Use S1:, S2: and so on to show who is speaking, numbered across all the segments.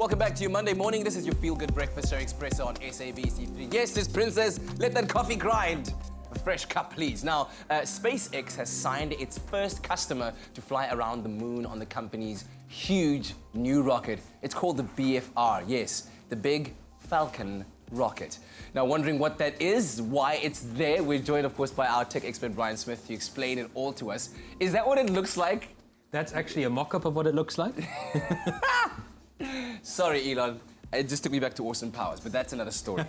S1: Welcome back to your Monday morning. This is your feel-good breakfast show, Expresso on SABC3. Yes, this princess, let that coffee grind. A fresh cup, please. Now, SpaceX has signed its first customer to fly around the moon on the company's huge new rocket. It's called the BFR, yes, the Big Falcon rocket. Now, wondering what that is, why it's there, we're joined, of course, by our tech expert, Brian Smith, to explain it all to us. Is that what it looks like?
S2: That's actually a mock-up of what it looks like.
S1: Sorry, Elon. It just took me back to Austin Powers, but that's another story.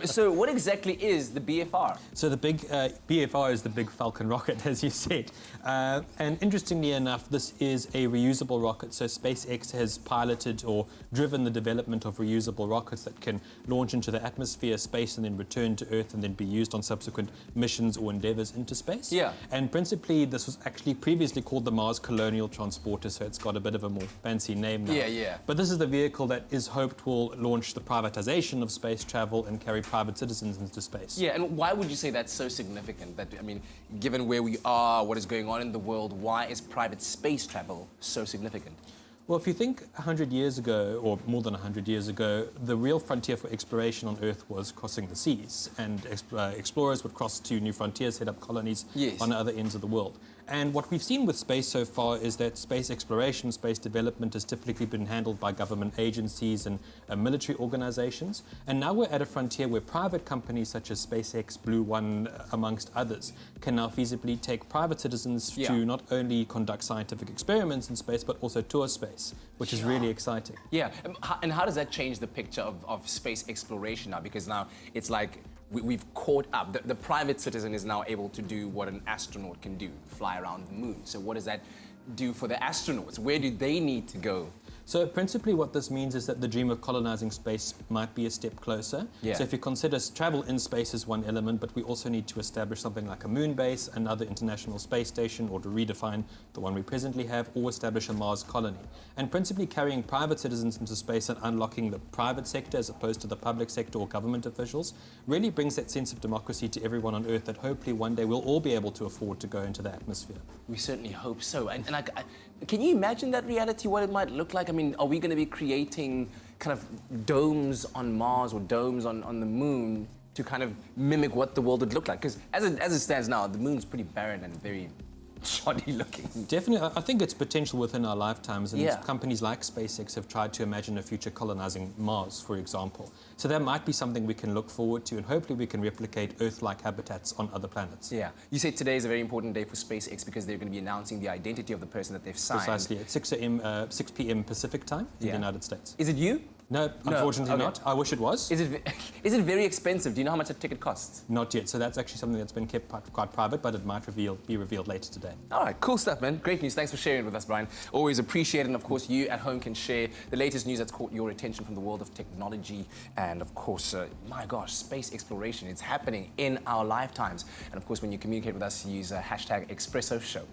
S1: So what exactly is the BFR?
S2: So the big BFR is the Big Falcon rocket, as you said. And interestingly enough, this is a reusable rocket. So SpaceX has piloted or driven the development of reusable rockets that can launch into the atmosphere, space, and then return to Earth and then be used on subsequent missions or endeavors into space.
S1: Yeah.
S2: And principally, this was actually previously called the Mars Colonial Transporter, so it's got a bit of a more fancy name now.
S1: Yeah.
S2: But this is the vehicle that is hoped will launch the privatization of space travel and carry private citizens into space.
S1: Yeah, and why would you say that's so significant? That, I mean, given where we are, what is going on in the world, why is private space travel so significant?
S2: Well, if you think 100 years ago, or more than 100 years ago, the real frontier for exploration on Earth was crossing the seas, and explorers would cross to new frontiers, set up colonies on other ends of the world. And what we've seen with space so far is that space exploration, space development has typically been handled by government agencies and military organizations. And now we're at a frontier where private companies such as SpaceX, Blue One, amongst others, can now feasibly take private citizens to not only conduct scientific experiments in space, but also tour space, which is really exciting.
S1: Yeah, and how does that change the picture of space exploration now? Because now it's like we've caught up. The private citizen is now able to do what an astronaut can do, fly around the moon. So what does that do for the astronauts? Where do they need to go?
S2: So principally what this means is that the dream of colonizing space might be a step closer.
S1: Yeah.
S2: So if you consider travel in space as one element, but we also need to establish something like a moon base, another international space station, or to redefine the one we presently have, or establish a Mars colony. And principally carrying private citizens into space and unlocking the private sector as opposed to the public sector or government officials really brings that sense of democracy to everyone on Earth that hopefully one day we'll all be able to afford to go into the atmosphere.
S1: We certainly hope so. And can you imagine that reality, what it might look like? I mean, are we going to be creating kind of domes on Mars or domes on the moon to kind of mimic what the world would look like? Because as it stands now, the moon's pretty barren and very shoddy looking.
S2: Definitely, I think it's potential within our lifetimes, and companies like SpaceX have tried to imagine a future colonizing Mars, for example. So that might be something we can look forward to, and hopefully we can replicate Earth-like habitats on other planets.
S1: Yeah. You said today is a very important day for SpaceX because they're going to be announcing the identity of the person that they've signed.
S2: Precisely, at 6 p.m. Pacific time in the United States.
S1: Is it you?
S2: No, unfortunately not. I wish it was.
S1: Is it very expensive? Do you know how much a ticket costs?
S2: Not yet. So that's actually something that's been kept quite private, but it might be revealed later today.
S1: All right, cool stuff, man. Great news. Thanks for sharing it with us, Brian. Always appreciate it. And of course, you at home can share the latest news that's caught your attention from the world of technology. And of course, my gosh, space exploration. It's happening in our lifetimes. And of course, when you communicate with us, use #ExpressoShow.